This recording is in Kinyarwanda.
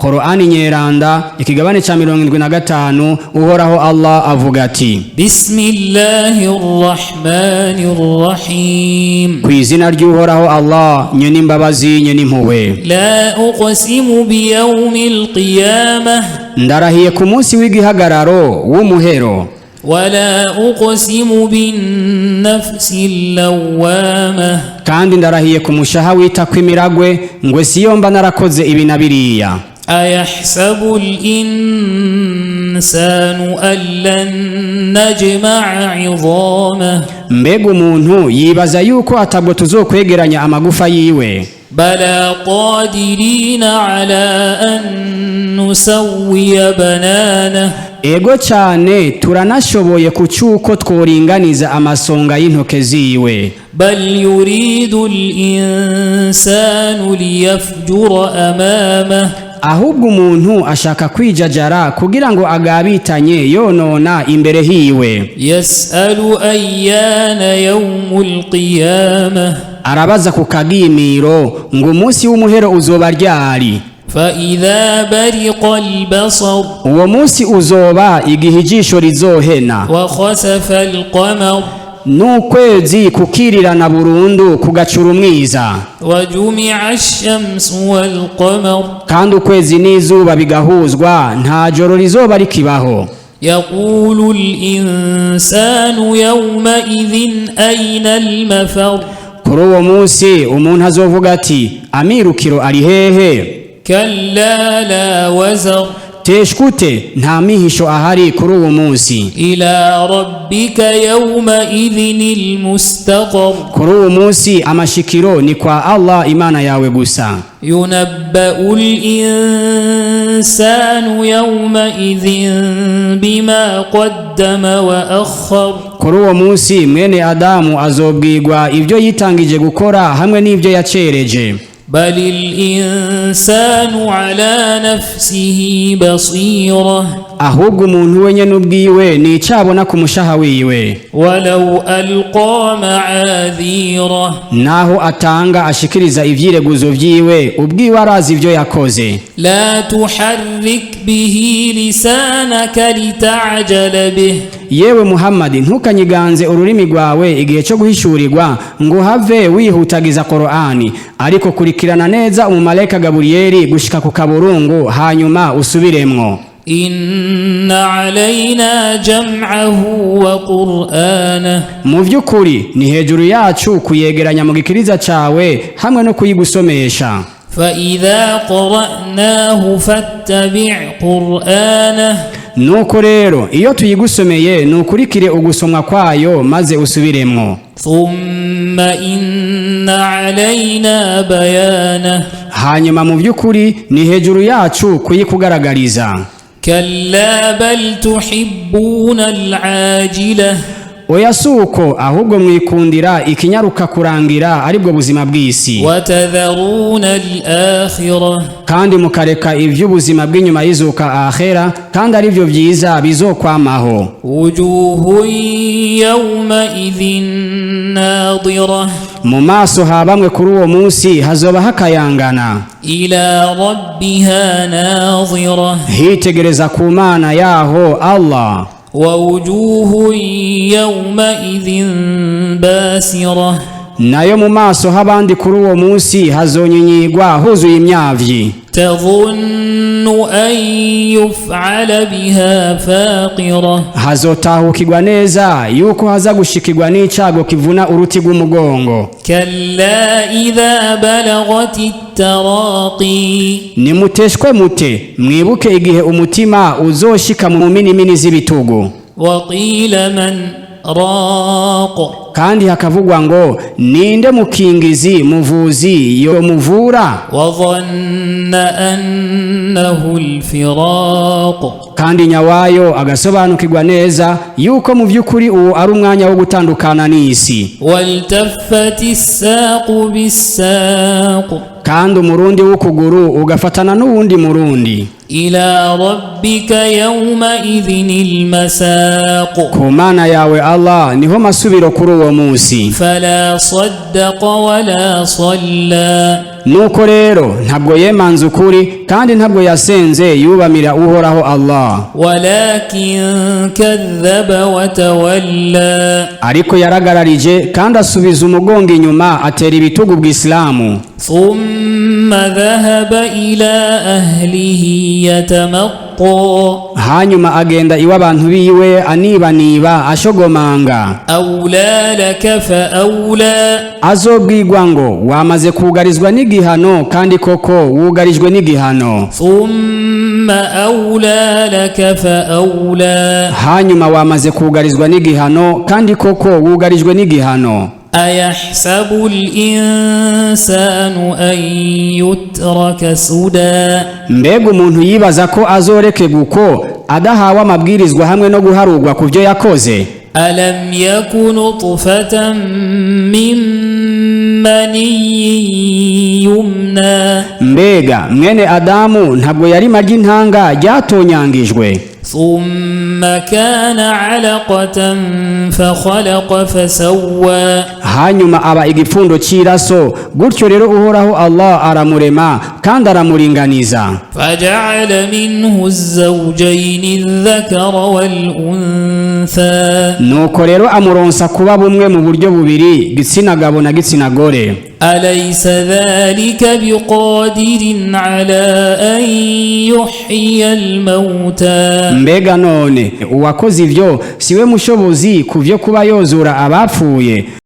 Qur'ani nyeranda ikigabane cha 75 uhoraho Allah avuga ati Bismillahirrahmanirrahim Kwizina ry'uhoraho Allah nyene imbabazi nyene impuhwe La uqsimu biyawmil qiyamah Ndarahiye ku munsi w'igihagararo w'umuhero Wala uqsimu bin nafsil lawwamah kandi ndarahiye ku mushaha wita kwimiragwe ngwe siyomba narakoze ibi nabiriya Ayahsabu al-insanu allan najma'a 'idhamah Mbega umuntu yibaza yuko atabwo tuzokwegeranya amagufa yiwe Bala qadirina 'ala an nusawwiya banana Ego cyane turanashoboye kucyuko tworinganiza amasonga y'intoke ziwe Bal yuridu al-insanu liyafjura amamah ahubwo umuntu ashaka kwijajara kugira ngo agabitanye yonona imbere hiwe Yas'alu ayyana yawmul qiyamah arabaza ku kagimiro ngo umunsi w'umuhero uzoba ryari فإذا برق البصر uwo munsi uzoba igihe ijisho rizohena وخسف القمر n'ukwezi kukirirana burundu kugacura umwiza وجمع الشمس والقمر kandi ukwezi n'izuba bigahuzwa nta joro rizoba rikibaho يقول الإنسان يومئذ أين المفر kuri uwo munsi umuntu azovuga ati amirukiro ari hehe كلا لا وزر teshkute nta mihisho ahari kuri uwo munsi إلى ربك يومئذ المستقر kuri uwo munsi amashikiro ni kwa Allah imana yawe gusa ينبأ الإنسان يومئذ بما قدم وأخر kuri uwo munsi mwene Adamu azobwirwa ibyo yitangije gukora hamwe n'ibyo yacereje بل الإنسان على نفسه بصيرة ahubwo umuntu wenye n'ubwiwe ni icabona ku mushaha wiwe ولو ألقى معاذيره naho atanga ashikiriza ivyireguzo vyiwe ubwiwe arazi ivyo yakoze لا تحرك به لسانك لتعجل به yewe Muhammad ntukanyiganze ururimi rwawe igihe cyo guhishurirwa ngo have wihutagiza Qur'ani ariko kurikirana neza umumaleka Gabrieli gushika ku kaburungu hanyuma usubiremwo إن علينا جمعه وقرآنه mu vy'ukuri ni hejuru yacu kuyegeranya mu gikiriza cawe hamwe no kuyigusomesha فإذا قرأناه فاتبع قرآنه nuko rero iyo tuyigusomeye nukurikire ugusomwa kwayo maze usubiremwo ثم إن علينا بيانه hanyuma mu vy'ukuri ni hejuru yacu kuyikugaragariza كلا بل تحبون العاجلة oya suko ahubwo mwikundira ikinyaruka kurangira aribwo buzima bw'isi وتذرون الآخرة kandi mukareka ivy'ubuzima bw'inyuma yizuka akhera kandi arivyo vyiza bizokwamaho وجوه يومئذ ناظرة mu maso ha bamwe kuri uwo munsi hazoba hakayangana إلى ربها ناظرة hitegereza ku mana yaho Allah ووجوه يومئذ باسرة nayo mu maso h'abandi kuri uwo munsi hazonyinyigwa huzuye imyavyi تظن أن يفعل بها فاقرة hazotahukirwa neza yuko haza gushikirwa n'icago kivuna uruti rw'umugongo كلا إذا بلغت التراقي nimuteshwe mute mwibuke igihe umutima uzoshika mu minimini z'ibitugu وقيل من راق kandi hakavugwa ngo ninde mukingizi muvuzi yo muvura وظن أنه الفراق kandi nyawayo agasobanukirwa neza yuko mu vy'ukuri uwo ari umwanya wo gutandukana n'isi والتفت الساق بالساق kandi umurundi w'ukuguru ugafatana n'uwundi murundi إلى ربك يومئذ المساق ku mana yawe Allah niho masubiro kuri uwo munsi فلا صدق ولا صلى nuko rero ntabwo yemanze ukuri kandi ntabwo yasenze yubamira uhoraho Allah, ولكن كذب وتولى ariko yaragararije kandi asubiza umugongo inyuma atera ibitugu bw'Islamu. ثم ذهب إلى أهله يتمطى hanyuma agenda iwe abantu biwe anibaniba ashogomanga. أولى لك فأولى Azobwirwa ngo wamaze kugarizwa n'igihano kandi koko wugarijwe n'igihano. ثم أولى لك فأولى hanyuma wamaze kugarizwa n'igihano kandi koko wugarijwe n'igihano. أيحسب الإنسان أن يترك سدى mbega umuntu yibaza ko azoreke uko adahawe amabwirizwa hamwe no guharurwa ku byo yakoze? ألم يكن نطفة من مني يمنى mbega mwene Adamu ntabwo yari magi ntanga ryatonyangijwe, ثم كان علقة فخلق فسوى hanyuma aba igipfundo cy'iraso, gutyo rero uhoraho Allah aramurema kandi aramuringaniza. فجعل منه الزوجين الذكر والأنثى nuko rero amuronsa kuba bumwe mu buryo bubiri, gitsina gabo na gitsina gore. أليس ذلك بقادر على أن يحيي الموتى mbega none uwakoze ivyo siwe mushobozi kuvyo kuba yozura abapfuye?